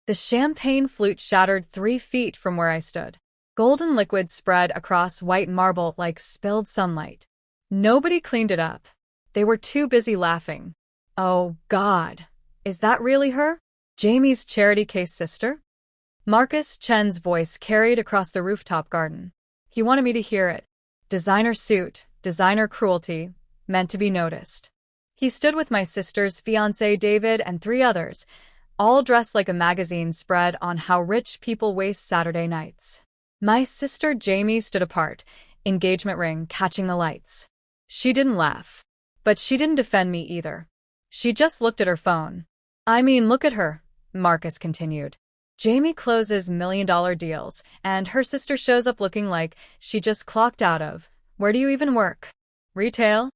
The champagne flute shattered 3 feet from where I stood. Golden liquid spread across white marble like spilled sunlight. Nobody cleaned it up. They were too busy laughing. Oh, God. Is that really her? Jamie's charity case sister? Marcus Chen's voice carried across the rooftop garden. He wanted me to hear it. Designer suit, designer cruelty, meant to be noticed. He stood with my sister's fiancé David and 3 others, all dressed like a magazine spread on how rich people waste Saturday nights. My sister Jamie stood apart, engagement ring catching the lights. She didn't laugh. But she didn't defend me either. She just looked at her phone. I mean, look at her, Marcus continued. Jamie closes million-dollar deals, and her sister shows up looking like she just clocked out of, where do you even work? Retail?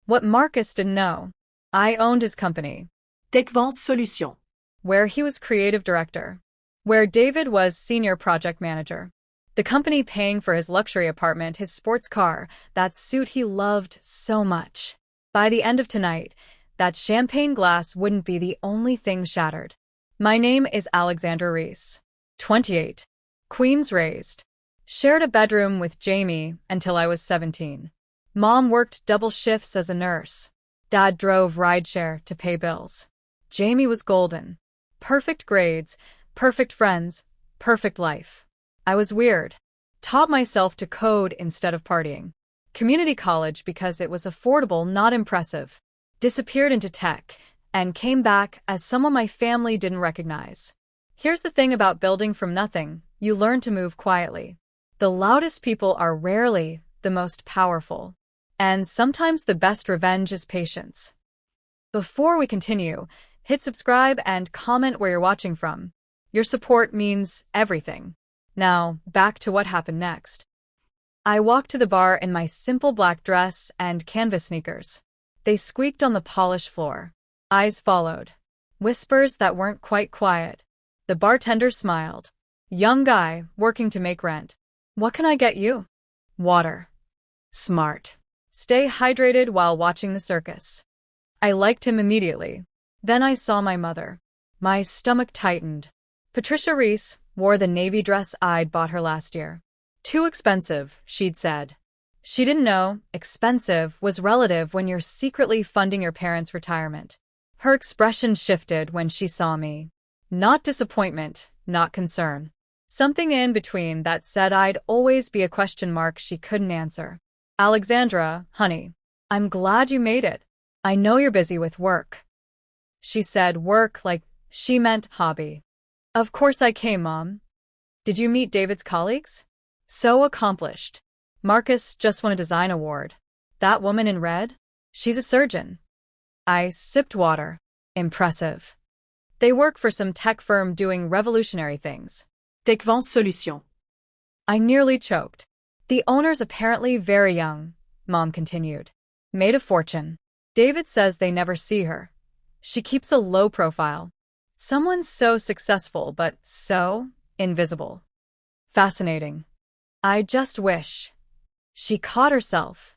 What Marcus didn't know. I owned his company. Techvance Solutions. Where he was creative director. Where David was senior project manager. The company paying for his luxury apartment, his sports car, that suit he loved so much. By the end of tonight, that champagne glass wouldn't be the only thing shattered. My name is Alexandra Reese. 28. Queens raised. Shared a bedroom with Jamie until I was 17. Mom worked double shifts as a nurse. Dad drove rideshare to pay bills. Jamie was golden. Perfect grades, perfect friends, perfect life. I was weird. Taught myself to code instead of partying. Community college because it was affordable, not impressive. Disappeared into tech, and came back as someone my family didn't recognize. Here's the thing about building from nothing, you learn to move quietly. The loudest people are rarely the most powerful. And sometimes the best revenge is patience. Before we continue, hit subscribe and comment where you're watching from. Your support means everything. Now, back to what happened next. I walked to the bar in my simple black dress and canvas sneakers. They squeaked on the polished floor. Eyes followed. Whispers that weren't quite quiet. The bartender smiled. Young guy, working to make rent. What can I get you? Water. Smart. Stay hydrated while watching the circus. I liked him immediately. Then I saw my mother. My stomach tightened. Patricia Reese wore the navy dress I'd bought her last year. Too expensive, she'd said. She didn't know expensive was relative when you're secretly funding your parents' retirement. Her expression shifted when she saw me. Not disappointment, not concern. Something in between that said I'd always be a question mark she couldn't answer. Alexandra, honey, I'm glad you made it. I know you're busy with work. She said work like she meant hobby. Of course I came, Mom. Did you meet David's colleagues? So accomplished. Marcus just won a design award. That woman in red? She's a surgeon. I sipped water. Impressive. They work for some tech firm doing revolutionary things. Techvance Solutions. I nearly choked. The owner's apparently very young, Mom continued. Made a fortune. David says they never see her. She keeps a low profile. Someone so successful but so invisible. Fascinating. I just wish. She caught herself.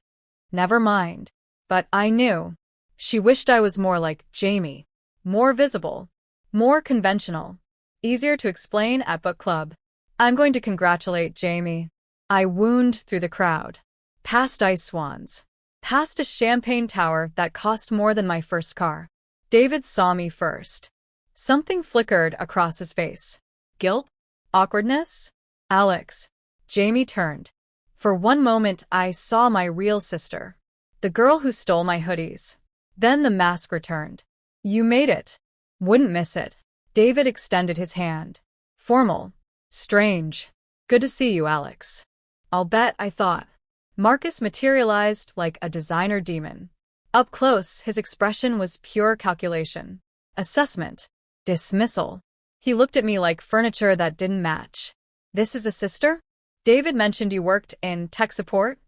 Never mind. But I knew. She wished I was more like Jamie. More visible. More conventional. Easier to explain at book club. I'm going to congratulate Jamie. I wound through the crowd. Past ice swans. Past a champagne tower that cost more than my first car. David saw me first. Something flickered across his face. Guilt? Awkwardness? Alex. Jamie turned. For one moment I saw my real sister. The girl who stole my hoodies. Then the mask returned. You made it. Wouldn't miss it. David extended his hand. Formal. Strange. Good to see you, Alex. I'll bet, I thought. Marcus materialized like a designer demon. Up close, his expression was pure calculation. Assessment. Dismissal. He looked at me like furniture that didn't match. This is a sister? David mentioned you worked in tech support?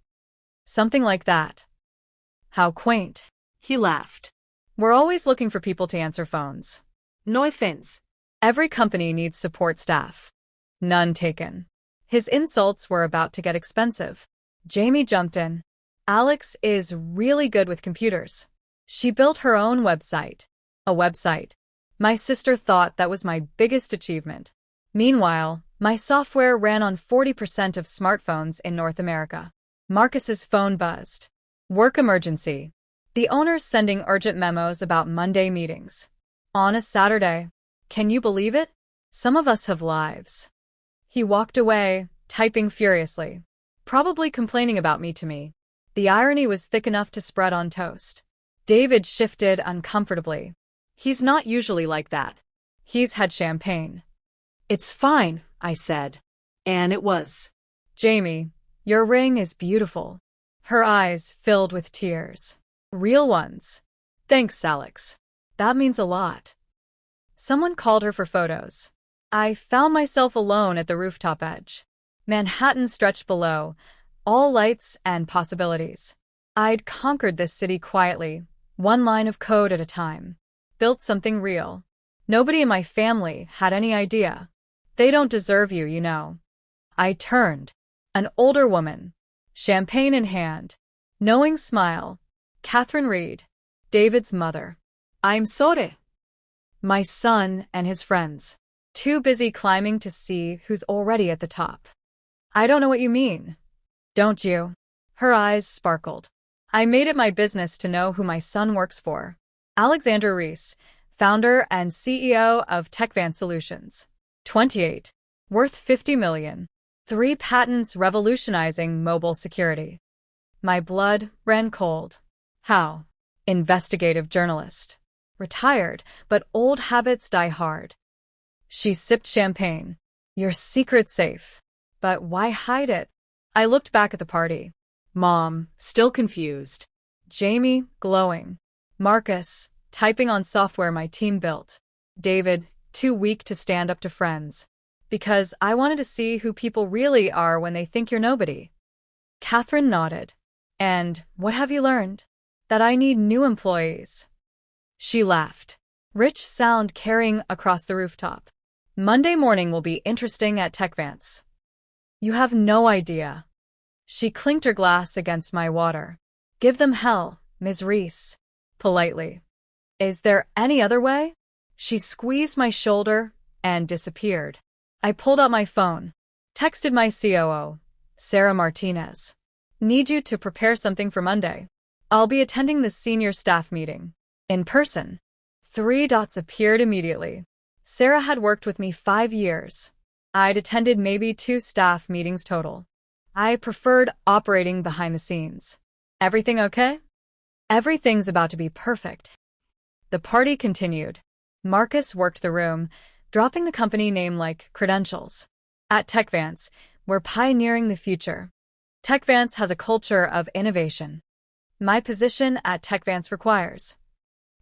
Something like that. How quaint. He laughed. We're always looking for people to answer phones. No offense. Every company needs support staff. None taken. His insults were about to get expensive. Jamie jumped in. Alex is really good with computers. She built her own website. A website. My sister thought that was my biggest achievement. Meanwhile, my software ran on 40% of smartphones in North America. Marcus's phone buzzed. Work emergency. The owner's sending urgent memos about Monday meetings. On a Saturday. Can you believe it? Some of us have lives. He walked away, typing furiously. Probably complaining about me to me. The irony was thick enough to spread on toast. David shifted uncomfortably. He's not usually like that. He's had champagne. It's fine, I said. And it was. Jamie, your ring is beautiful. Her eyes filled with tears. Real ones. Thanks, Alex. That means a lot. Someone called her for photos. I found myself alone at the rooftop edge. Manhattan stretched below, all lights and possibilities. I'd conquered this city quietly, one line of code at a time. Built something real. Nobody in my family had any idea. They don't deserve you, you know. I turned. An older woman. Champagne in hand. Knowing smile. Catherine Reed. David's mother. I'm sorry. My son and his friends. Too busy climbing to see who's already at the top. I don't know what you mean. Don't you? Her eyes sparkled. I made it my business to know who my son works for. Alexander Reese, founder and CEO of TechVan Solutions. 28. Worth $50 million. 3 patents revolutionizing mobile security. My blood ran cold. How? Investigative journalist. Retired, but old habits die hard. She sipped champagne. Your secret's safe. But why hide it? I looked back at the party. Mom, Still confused. Jamie, glowing. Marcus, typing on software my team built. David, too weak to stand up to friends. Because I wanted to see who people really are when they think you're nobody. Catherine nodded. And what have you learned? That I need new employees. She laughed. Rich sound carrying across the rooftop. Monday morning will be interesting at TechVance. You have no idea. She clinked her glass against my water. Give them hell, Ms. Reese. Politely. Is there any other way? She squeezed my shoulder and disappeared. I pulled out my phone. Texted my COO, Sarah Martinez. Need you to prepare something for Monday. I'll be attending the senior staff meeting. In person. 3 dots appeared immediately. Sarah had worked with me 5 years. I'd attended maybe 2 staff meetings total. I preferred operating behind the scenes. Everything okay? Everything's about to be perfect. The party continued. Marcus worked the room, dropping the company name like credentials. At TechVance, we're pioneering the future. TechVance has a culture of innovation. My position at TechVance requires.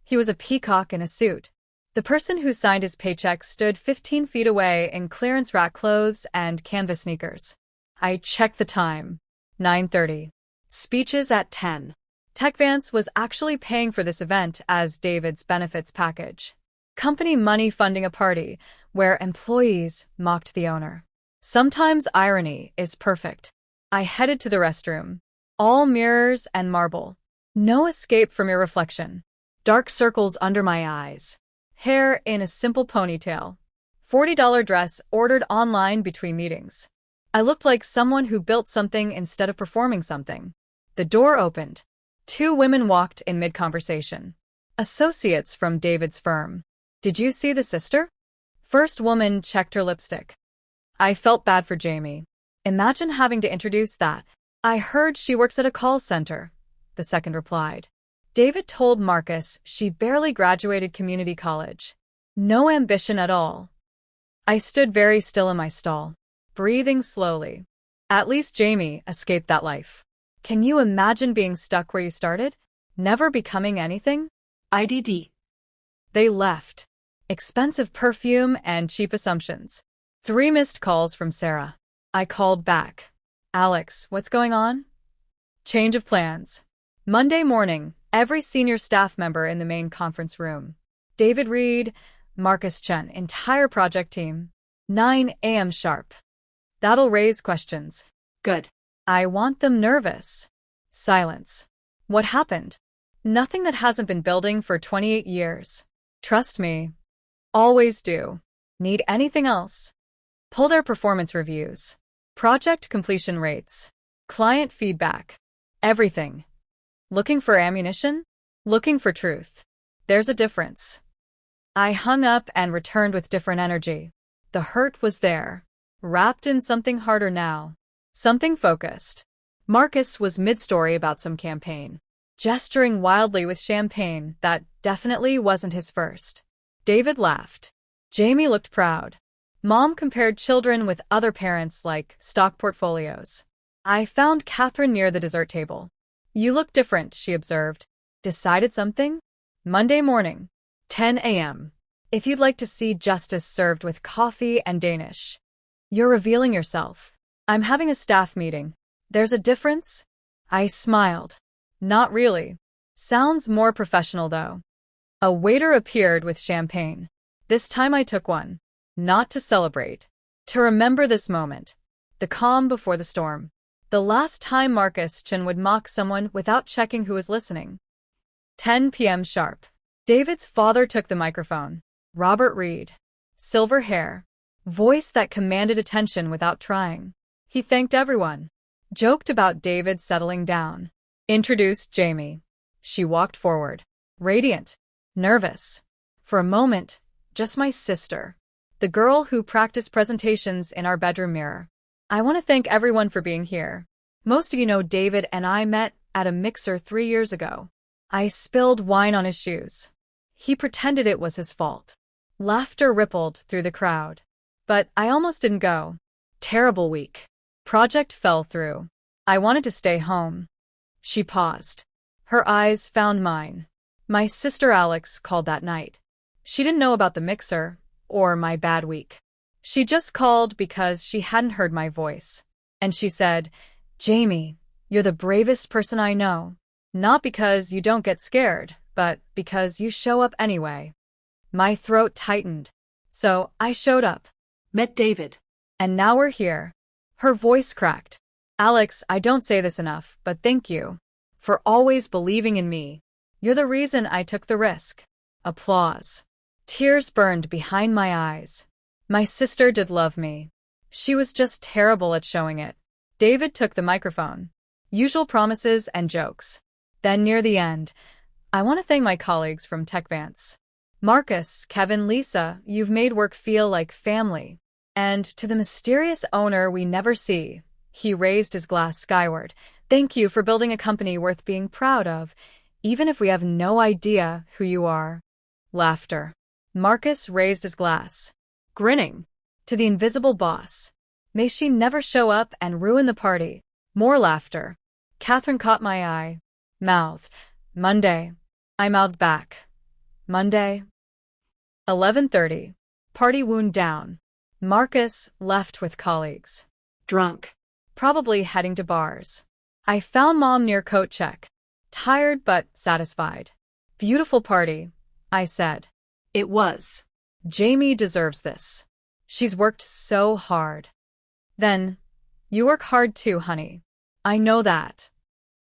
He was a peacock in a suit. The person who signed his paycheck stood 15 feet away in clearance rack clothes and canvas sneakers. I checked the time. 9:30. Speeches at 10. TechVance was actually paying for this event as David's benefits package. Company money funding a party where employees mocked the owner. Sometimes irony is perfect. I headed to the restroom. All mirrors and marble. No escape from your reflection. Dark circles under my eyes. Hair in a simple ponytail. $40 dress ordered online between meetings. I looked like someone who built something instead of performing something. The door opened. 2 women walked in mid-conversation. Associates from David's firm. Did you see the sister? First woman checked her lipstick. I felt bad for Jamie. Imagine having to introduce that. I heard she works at a call center, the second replied. David told Marcus she barely graduated community college. No ambition at all. I stood very still in my stall, breathing slowly. At least Jamie escaped that life. Can you imagine being stuck where you started? Never becoming anything? IDD. They left. Expensive perfume and cheap assumptions. 3 missed calls from Sarah. I called back. Alex, what's going on? Change of plans. Monday morning, every senior staff member in the main conference room. David Reed, Marcus Chen, entire project team. 9 a.m. sharp. That'll raise questions. Good. I want them nervous. Silence. What happened? Nothing that hasn't been building for 28 years. Trust me. Always do. Need anything else? Pull their performance reviews, project completion rates, client feedback, everything. Looking for ammunition? Looking for truth. There's a difference. I hung up and returned with different energy. The hurt was there, wrapped in something harder now. Something focused. Marcus was mid-story about some campaign, gesturing wildly with champagne that definitely wasn't his first. David laughed. Jamie looked proud. Mom compared children with other parents like stock portfolios. I found Catherine near the dessert table. You look different, she observed. Decided something? Monday morning, 10 a.m. If you'd like to see justice served with coffee and Danish. You're revealing yourself. I'm having a staff meeting. There's a difference? I smiled. Not really. Sounds more professional though. A waiter appeared with champagne. This time I took one. Not to celebrate. To remember this moment. The calm before the storm. The last time Marcus Chin would mock someone without checking who was listening. 10 p.m. sharp. David's father took the microphone. Robert Reed. Silver hair. Voice that commanded attention without trying. He thanked everyone. Joked about David settling down. Introduced Jamie. She walked forward. Radiant. Nervous. For a moment, just my sister. The girl who practiced presentations in our bedroom mirror. I want to thank everyone for being here. Most of you know David and I met at a mixer 3 years ago. I spilled wine on his shoes. He pretended it was his fault. Laughter rippled through the crowd. But I almost didn't go. Terrible week. Project fell through. I wanted to stay home. She paused. Her eyes found mine. My sister Alex called that night. She didn't know about the mixer or my bad week. She just called because she hadn't heard my voice. And she said, Jamie, you're the bravest person I know. Not because you don't get scared, but because you show up anyway. My throat tightened. So I showed up. Met David. And now we're here. Her voice cracked. Alex, I don't say this enough, but thank you. For always believing in me. You're the reason I took the risk. Applause. Tears burned behind my eyes. My sister did love me. She was just terrible at showing it. David took the microphone. Usual promises and jokes. Then near the end, I want to thank my colleagues from TechVance. Marcus, Kevin, Lisa, you've made work feel like family. And to the mysterious owner we never see, he raised his glass skyward. Thank you for building a company worth being proud of, even if we have no idea who you are. Laughter. Marcus raised his glass, grinning. To the invisible boss. May she never show up and ruin the party. More laughter. Catherine caught my eye. Mouth. Monday. I mouthed back. Monday. 11:30. Party wound down. Marcus left with colleagues. Drunk. Probably heading to bars. I found Mom near coat check. Tired but satisfied. Beautiful party, I said. It was. Jamie deserves this. She's worked so hard. Then, you work hard too, honey. I know that.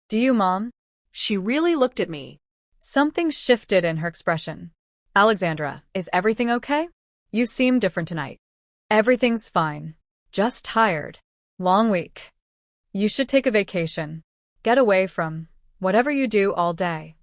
Do you, Mom? She really looked at me. Something shifted in her expression. Alexandra, is everything okay? You seem different tonight. Everything's fine. Just tired. Long week. You should take a vacation. Get away from whatever you do all day.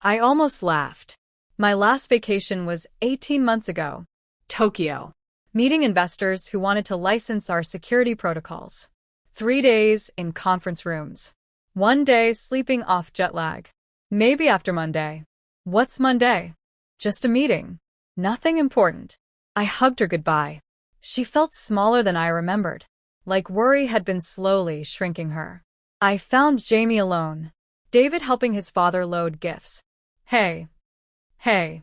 I almost laughed. My last vacation was 18 months ago. Tokyo. Meeting investors who wanted to license our security protocols. 3 days in conference rooms. 1 day sleeping off jet lag. Maybe after Monday. What's Monday? Just a meeting. Nothing important. I hugged her goodbye. She felt smaller than I remembered. Like worry had been slowly shrinking her. I found Jamie alone. David helping his father load gifts. Hey. Hey.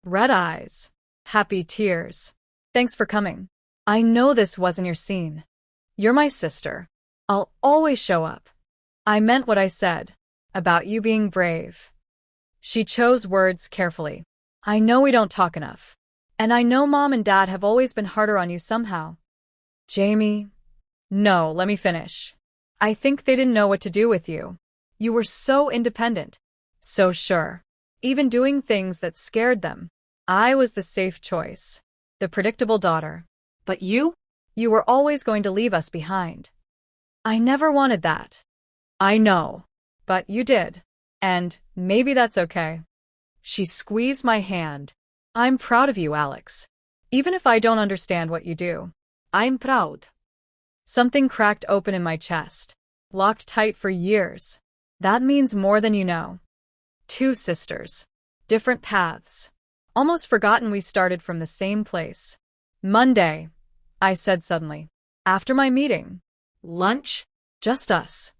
Red eyes. Happy tears. Thanks for coming. I know this wasn't your scene. You're my sister. I'll always show up. I meant what I said. About you being brave. She chose words carefully. I know we don't talk enough. And I know Mom and Dad have always been harder on you somehow. Jamie. No, let me finish. I think they didn't know what to do with you. You were so independent. So sure. Even doing things that scared them. I was the safe choice, the predictable daughter. But you? You were always going to leave us behind. I never wanted that. I know. But you did. And maybe that's okay. She squeezed my hand. I'm proud of you, Alex. Even if I don't understand what you do. I'm proud. Something cracked open in my chest, locked tight for years. That means more than you know. 2 sisters. Different paths. Almost forgotten we started from the same place. Monday, I said suddenly. After my meeting. Lunch? Just us.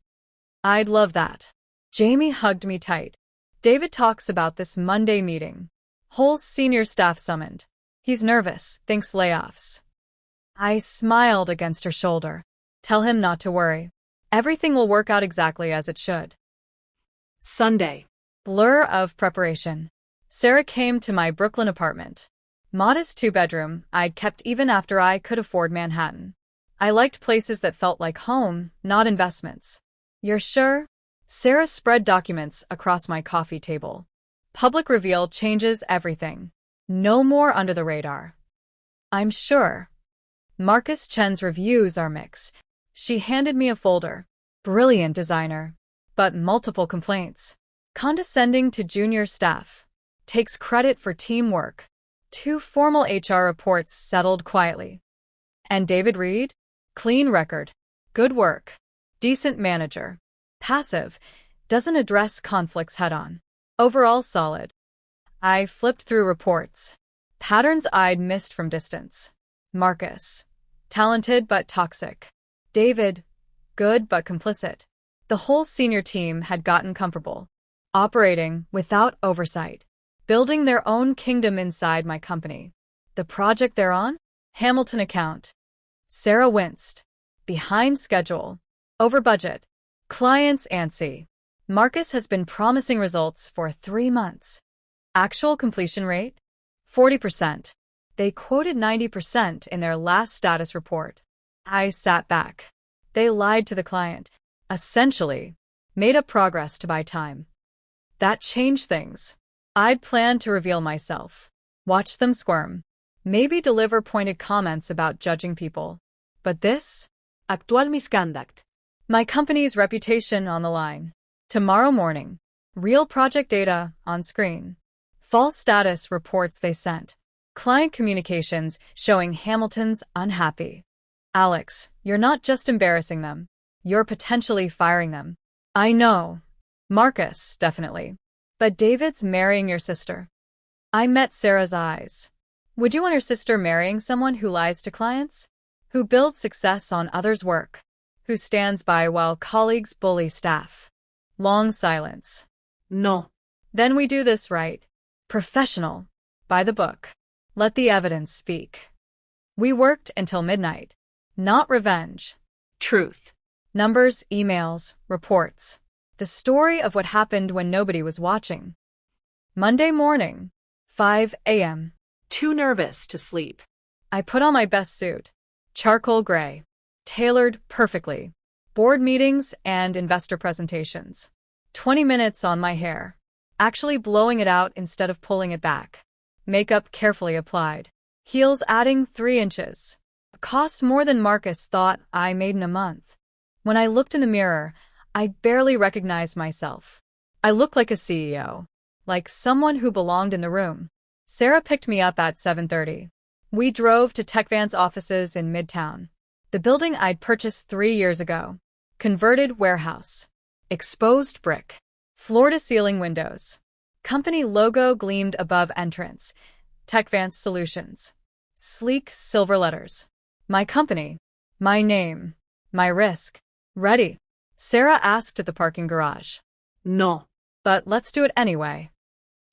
I'd love that. Jamie hugged me tight. David talks about this Monday meeting. Whole senior staff summoned. He's nervous, thinks layoffs. I smiled against her shoulder. Tell him not to worry. Everything will work out exactly as it should. Sunday. Blur of preparation. Sarah came to my Brooklyn apartment. Modest 2-bedroom I'd kept even after I could afford Manhattan. I liked places that felt like home, not investments. You're sure? Sarah spread documents across my coffee table. Public reveal changes everything. No more under the radar. I'm sure. Marcus Chen's reviews are mixed. She handed me a folder. Brilliant designer. But multiple complaints. Condescending to junior staff. Takes credit for teamwork. 2 formal HR reports settled quietly. And David Reed? Clean record. Good work. Decent manager. Passive. Doesn't address conflicts head-on. Overall solid. I flipped through reports. Patterns I'd missed from distance. Marcus. Talented but toxic. David. Good but complicit. The whole senior team had gotten comfortable. Operating without oversight. Building their own kingdom inside my company. The project they're on? Hamilton account. Sarah winced. Behind schedule. Over budget. Clients antsy. Marcus has been promising results for 3 months. Actual completion rate? 40%. They quoted 90% in their last status report. I sat back. They lied to the client. Essentially, made up progress to buy time. That changed things. I'd planned to reveal myself. Watch them squirm. Maybe deliver pointed comments about judging people. But this? Actual misconduct. My company's reputation on the line. Tomorrow morning. Real project data on screen. False status reports they sent. Client communications showing Hamilton's unhappy. Alex, you're not just embarrassing them. You're potentially firing them. I know. Marcus, definitely. But David's marrying your sister. I met Sarah's eyes. Would you want your sister marrying someone who lies to clients? Who builds success on others' work? Who stands by while colleagues bully staff? Long silence. No. Then we do this right. Professional. By the book. Let the evidence speak. We worked until midnight. Not revenge. Truth. Numbers, emails, reports. The story of what happened when nobody was watching. Monday morning. 5 a.m. Too nervous to sleep. I put on my best suit. Charcoal gray. Tailored perfectly. Board meetings and investor presentations. 20 minutes on my hair. Actually blowing it out instead of pulling it back. Makeup carefully applied. Heels adding 3 inches. Cost more than Marcus thought I made in a month. When I looked in the mirror, I barely recognized myself. I looked like a CEO. Like someone who belonged in the room. Sarah picked me up at 7:30. We drove to TechVan's offices in Midtown. The building I'd purchased 3 years ago. Converted warehouse. Exposed brick. Floor-to-ceiling windows. Company logo gleamed above entrance. TechVan Solutions. Sleek silver letters. My company. My name. My risk. Ready? Sarah asked at the parking garage. No. But let's do it anyway.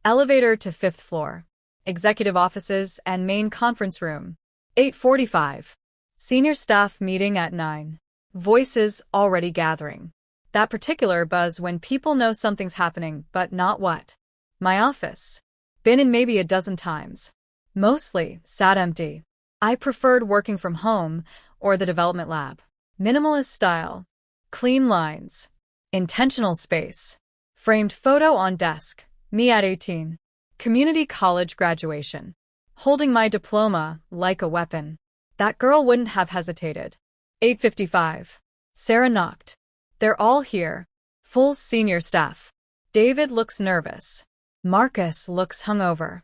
Elevator to 5th floor. Executive offices and main conference room. 8:45. Senior staff meeting at 9. Voices already gathering. That particular buzz when people know something's happening, but not what. My office. Been in maybe a dozen times. Mostly sat empty. I preferred working from home or the development lab. Minimalist style. Clean lines. Intentional space. Framed photo on desk. Me at 18. Community college graduation. Holding my diploma like a weapon. That girl wouldn't have hesitated. 8:55. Sarah knocked. They're all here. Full senior staff. David looks nervous. Marcus looks hungover.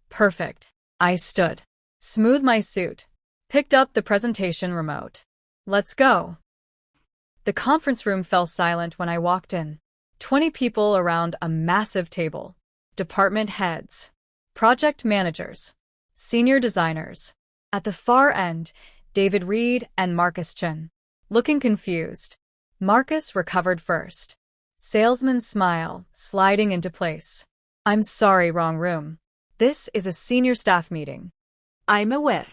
Perfect. I stood. Smoothed my suit. Picked up the presentation remote. Let's go. The conference room fell silent when I walked in. 20 people around a massive table. Department heads. Project managers. Senior designers. At the far end, David Reed and Marcus Chen. Looking confused. Marcus recovered first. Salesman's smile, sliding into place. I'm sorry, wrong room. This is a senior staff meeting. I'm aware.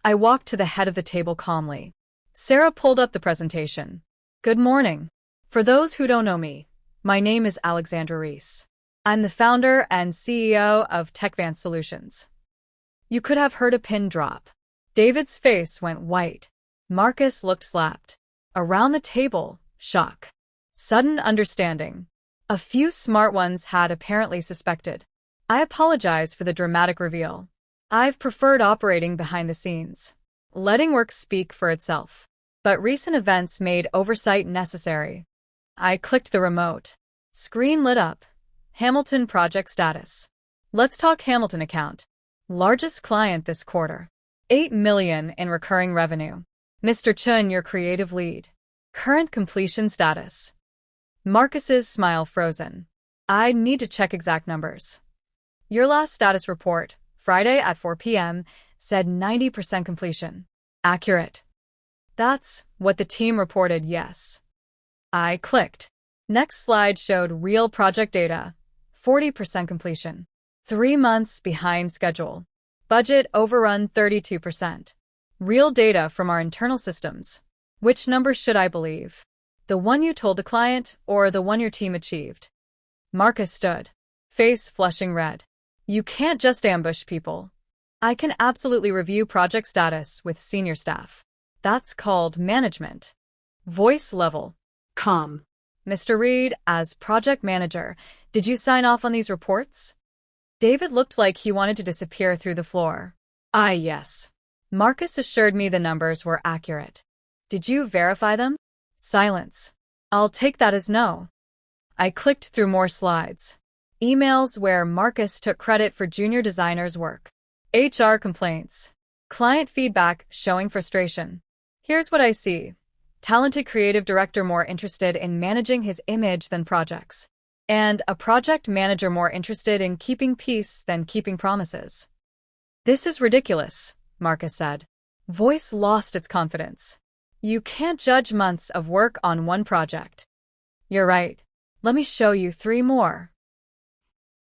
I walked to the head of the table calmly. Sarah pulled up the presentation. Good morning. For those who don't know me, my name is Alexandra Reese. I'm the founder and CEO of TechVance Solutions. You could have heard a pin drop. David's face went white. Marcus looked slapped. Around the table, shock. Sudden understanding. A few smart ones had apparently suspected. I apologize for the dramatic reveal. I've preferred operating behind the scenes, letting work speak for itself. But recent events made oversight necessary. I clicked the remote. Screen lit up. Hamilton project status. Let's talk Hamilton account. Largest client this quarter. $8 million in recurring revenue. Mr. Chun, your creative lead. Current completion status. Marcus's smile frozen. I need to check exact numbers. Your last status report, Friday at 4 p.m., said 90% completion. Accurate. That's what the team reported, yes. I clicked. Next slide showed real project data. 40% completion. 3 months behind schedule. Budget overrun 32%. Real data from our internal systems. Which number should I believe? The one you told the client or the one your team achieved? Marcus stood, face flushing red. You can't just ambush people. I can absolutely review project status with senior staff. That's called management. Voice level. Calm. Mr. Reed, as project manager, did you sign off on these reports? David looked like he wanted to disappear through the floor. Yes. Marcus assured me the numbers were accurate. Did you verify them? Silence. I'll take that as no. I clicked through more slides. Emails where Marcus took credit for junior designers' work. HR complaints. Client feedback showing frustration. Here's what I see. Talented creative director more interested in managing his image than projects. And a project manager more interested in keeping peace than keeping promises. This is ridiculous, Marcus said. Voice lost its confidence. You can't judge months of work on one project. You're right. Let me show you 3 more.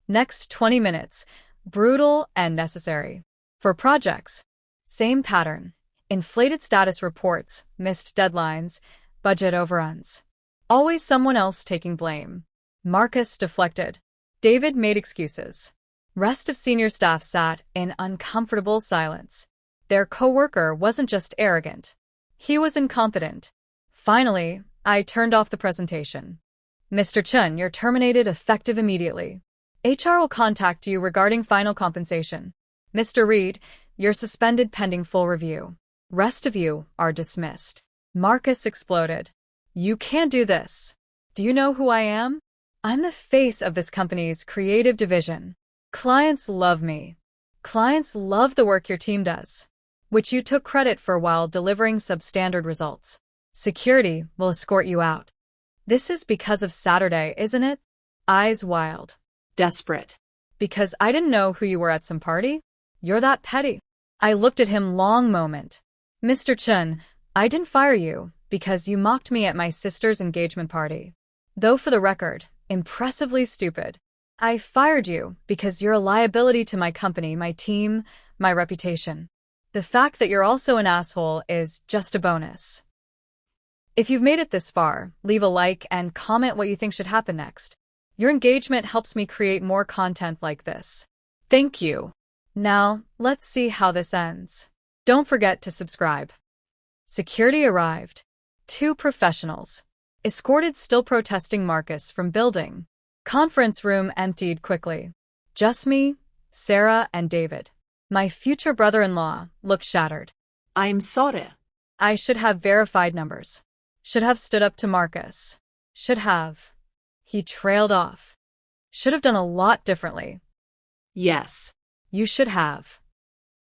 Next 20 minutes. Brutal and necessary. For projects. Same pattern. Inflated status reports, missed deadlines, budget overruns. Always someone else taking blame. Marcus deflected. David made excuses. Rest of senior staff sat in uncomfortable silence. Their coworker wasn't just arrogant. He was incompetent. Finally, I turned off the presentation. Mr. Chun, you're terminated effective immediately. HR will contact you regarding final compensation. Mr. Reed, you're suspended pending full review. Rest of you are dismissed. Marcus exploded. You can't do this. Do you know who I am? I'm the face of this company's creative division. Clients love me. Clients love the work your team does, which you took credit for while delivering substandard results. Security will escort you out. This is because of Saturday, isn't it? Eyes wild. Desperate. Because I didn't know who you were at some party? You're that petty. I looked at him long moment. Mr. Chun, I didn't fire you because you mocked me at my sister's engagement party. Though for the record, impressively stupid. I fired you because you're a liability to my company, my team, my reputation. The fact that you're also an asshole is just a bonus. If you've made it this far, leave a like and comment what you think should happen next. Your engagement helps me create more content like this. Thank you. Now, let's see how this ends. Don't forget to subscribe. Security arrived. 2 professionals. Escorted still protesting Marcus from building. Conference room emptied quickly. Just me, Sarah, and David. My future brother-in-law looked shattered. I'm sorry. I should have verified numbers. Should have stood up to Marcus. Should have. He trailed off. Should have done a lot differently. Yes. You should have.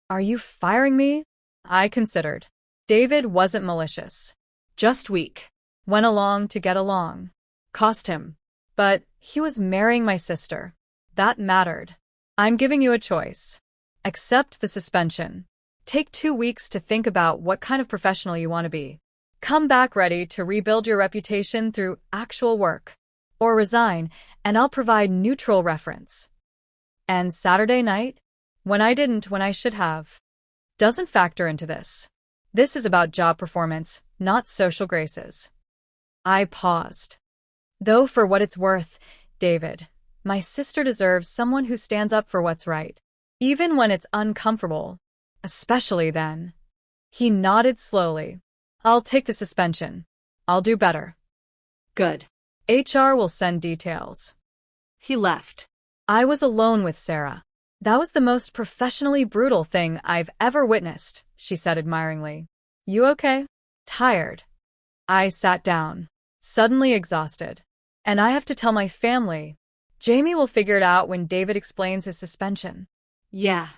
Are you firing me? I considered. David wasn't malicious. Just weak. Went along to get along. Cost him. But he was marrying my sister. That mattered. I'm giving you a choice. Accept the suspension. Take 2 weeks to think about what kind of professional you want to be. Come back ready to rebuild your reputation through actual work. Or resign, and I'll provide neutral reference. And Saturday night? When I should have. Doesn't factor into this. This is about job performance, not social graces. I paused. Though for what it's worth, David, my sister deserves someone who stands up for what's right. Even when it's uncomfortable. Especially then. He nodded slowly. I'll take the suspension. I'll do better. Good. HR will send details. He left. I was alone with Sarah. That was the most professionally brutal thing I've ever witnessed, she said admiringly. You okay? Tired. I sat down, suddenly exhausted. And I have to tell my family. Jamie will figure it out when David explains his suspension. Yeah.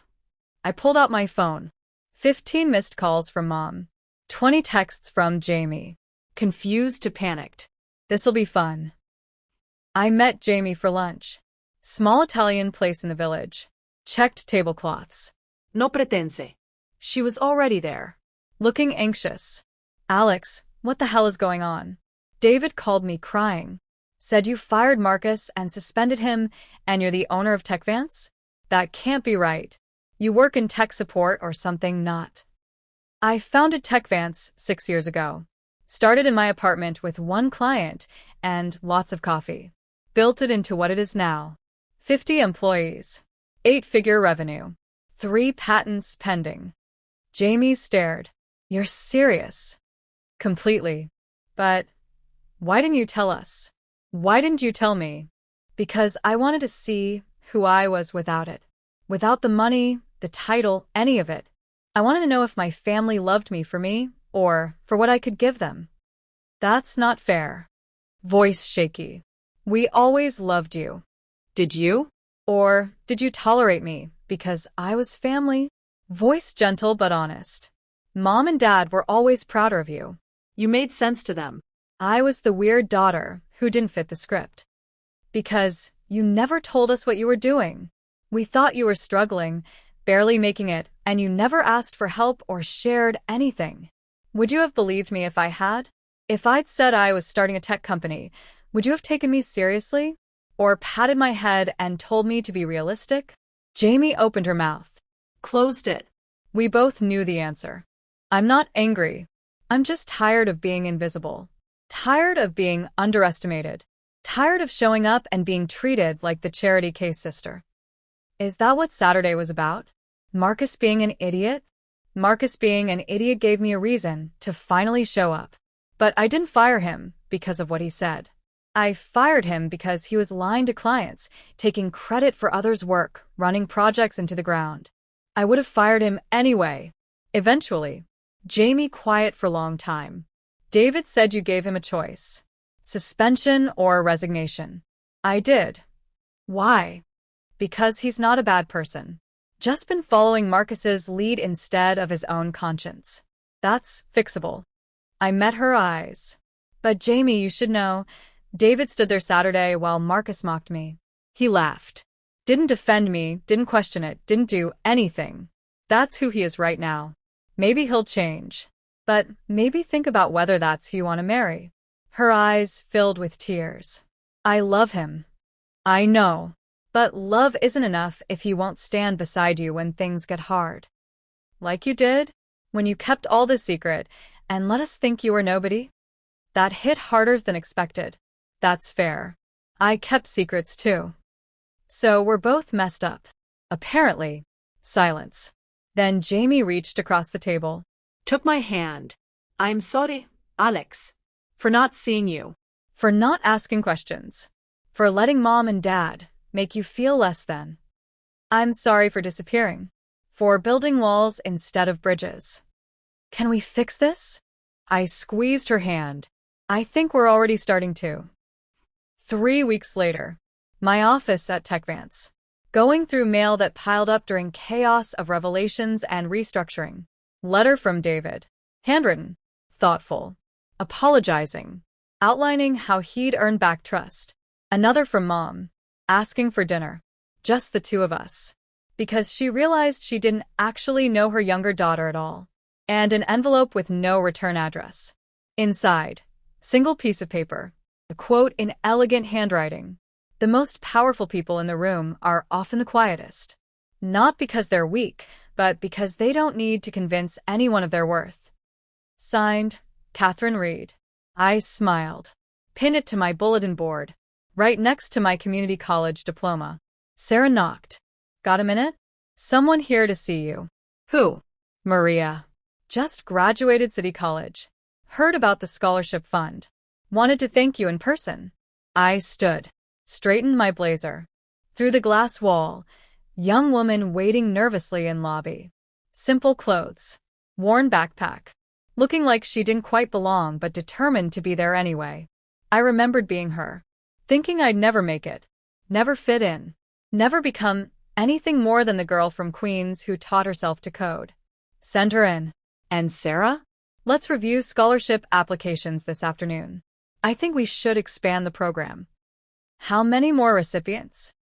I pulled out my phone. 15 missed calls from Mom. 20 texts from Jamie. Confused to panicked. This'll be fun. I met Jamie for lunch. Small Italian place in the village. Checked tablecloths. No pretense. She was already there. Looking anxious. Alex, what the hell is going on? David called me crying. Said you fired Marcus and suspended him and you're the owner of TechVance? That can't be right. You work in tech support or something not. I founded TechVance 6 years ago. Started in my apartment with 1 client and lots of coffee. Built it into what it is now. 50 employees. 8-figure revenue. 3 patents pending. Jamie stared. You're serious? Completely. But why didn't you tell us? Why didn't you tell me? Because I wanted to see who I was without it. Without the money, the title, any of it. I wanted to know if my family loved me for me, or for what I could give them. That's not fair. Voice shaky. We always loved you. Did you? Or did you tolerate me because I was family? Voice gentle but honest. Mom and Dad were always prouder of you. You made sense to them. I was the weird daughter who didn't fit the script. Because you never told us what you were doing. We thought you were struggling, barely making it, and you never asked for help or shared anything. Would you have believed me if I had? If I'd said I was starting a tech company, would you have taken me seriously? Or patted my head and told me to be realistic? Jamie opened her mouth. Closed it. We both knew the answer. I'm not angry. I'm just tired of being invisible. Tired of being underestimated. Tired of showing up and being treated like the charity case sister. Is that what Saturday was about? Marcus being an idiot? Marcus being an idiot gave me a reason to finally show up. But I didn't fire him because of what he said. I fired him because he was lying to clients, taking credit for others' work, running projects into the ground. I would have fired him anyway. Eventually. Jamie quiet for a long time. David said you gave him a choice. Suspension or resignation. I did. Why? Because he's not a bad person. Just been following Marcus's lead instead of his own conscience. That's fixable. I met her eyes. But Jamie, you should know, David stood there Saturday while Marcus mocked me. He laughed. Didn't defend me, didn't question it, didn't do anything. That's who he is right now. Maybe he'll change. But maybe think about whether that's who you want to marry. Her eyes filled with tears. I love him. I know. But love isn't enough if he won't stand beside you when things get hard. Like you did? When you kept all this secret and let us think you were nobody? That hit harder than expected. That's fair. I kept secrets too. So we're both messed up. Apparently. Silence. Then Jamie reached across the table. Took my hand. I'm sorry, Alex, for not seeing you. For not asking questions. For letting Mom and Dad make you feel less than. I'm sorry for disappearing. For building walls instead of bridges. Can we fix this? I squeezed her hand. I think we're already starting to. 3 weeks later. My office at TechVance. Going through mail that piled up during chaos of revelations and restructuring. Letter from David. Handwritten. Thoughtful. Apologizing. Outlining how he'd earned back trust. Another from Mom. Asking for dinner. Just the two of us. Because she realized she didn't actually know her younger daughter at all. And an envelope with no return address. Inside. Single piece of paper. A quote in elegant handwriting. The most powerful people in the room are often the quietest. Not because they're weak, but because they don't need to convince anyone of their worth. Signed, Catherine Reed. I smiled. Pinned it to my bulletin board, right next to my community college diploma. Sarah knocked. Got a minute? Someone here to see you. Who? Maria. Just graduated City College. Heard about the scholarship fund. Wanted to thank you in person. I stood. Straightened my blazer. Through the glass wall, young woman waiting nervously in lobby. Simple clothes. Worn backpack. Looking like she didn't quite belong but determined to be there anyway. I remembered being her. Thinking I'd never make it. Never fit in. Never become anything more than the girl from Queens who taught herself to code. Send her in. And Sarah? Let's review scholarship applications this afternoon. I think we should expand the program. How many more recipients?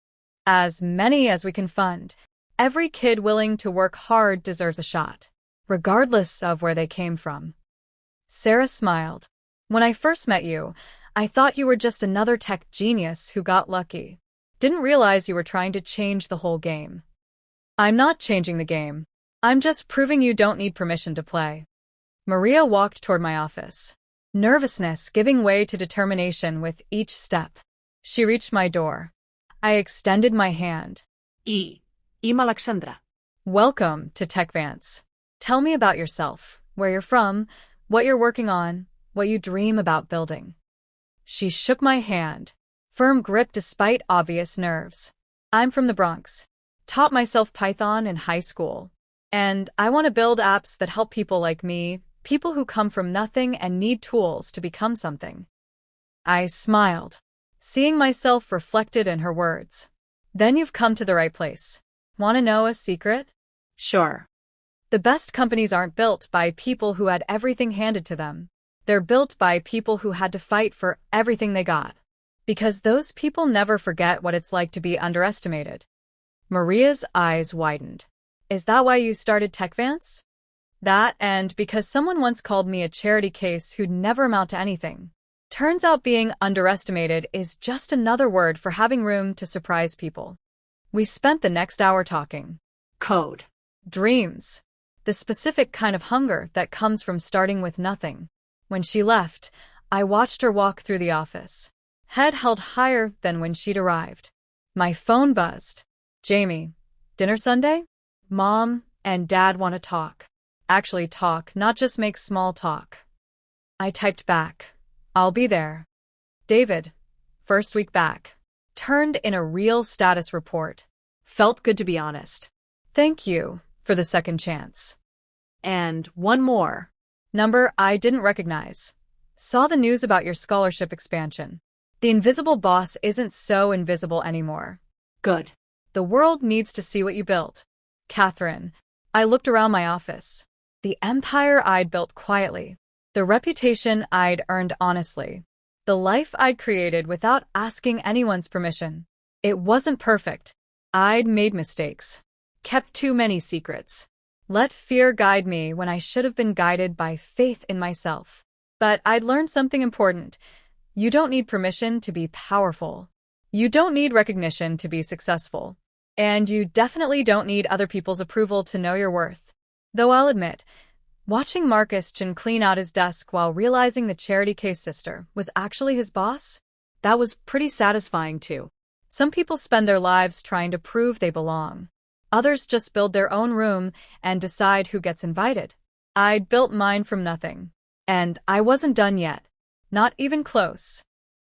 As many as we can fund. Every kid willing to work hard deserves a shot, regardless of where they came from. Sarah smiled. When I first met you, I thought you were just another tech genius who got lucky. Didn't realize you were trying to change the whole game. I'm not changing the game. I'm just proving you don't need permission to play. Maria walked toward my office. Nervousness giving way to determination with each step. She reached my door. I extended my hand. I'm Alexandra. Welcome to TechVance. Tell me about yourself, where you're from, what you're working on, what you dream about building. She shook my hand. Firm grip despite obvious nerves. I'm from the Bronx. Taught myself Python in high school. And I want to build apps that help people like me, people who come from nothing and need tools to become something. I smiled, seeing myself reflected in her words. Then you've come to the right place. Want to know a secret? Sure. The best companies aren't built by people who had everything handed to them. They're built by people who had to fight for everything they got. Because those people never forget what it's like to be underestimated. Maria's eyes widened. Is that why you started TechVance? That, and because someone once called me a charity case who'd never amount to anything. Turns out being underestimated is just another word for having room to surprise people. We spent the next hour talking. Code. Dreams. The specific kind of hunger that comes from starting with nothing. When she left, I watched her walk through the office. Head held higher than when she'd arrived. My phone buzzed. Jamie, dinner Sunday? Mom and Dad want to talk. Actually talk, not just make small talk. I typed back. I'll be there. David, first week back. Turned in a real status report. Felt good to be honest. Thank you for the second chance. And one more. Number I didn't recognize. Saw the news about your scholarship expansion. The invisible boss isn't so invisible anymore. Good. The world needs to see what you built. Catherine. I looked around my office. The empire I'd built quietly. The reputation I'd earned honestly. The life I'd created without asking anyone's permission. It wasn't perfect. I'd made mistakes. Kept too many secrets. Let fear guide me when I should have been guided by faith in myself. But I'd learned something important. You don't need permission to be powerful. You don't need recognition to be successful. And you definitely don't need other people's approval to know your worth. Though I'll admit, watching Marcus Chin clean out his desk while realizing the charity case sister was actually his boss, that was pretty satisfying too. Some people spend their lives trying to prove they belong. Others just build their own room and decide who gets invited. I'd built mine from nothing. And I wasn't done yet. Not even close.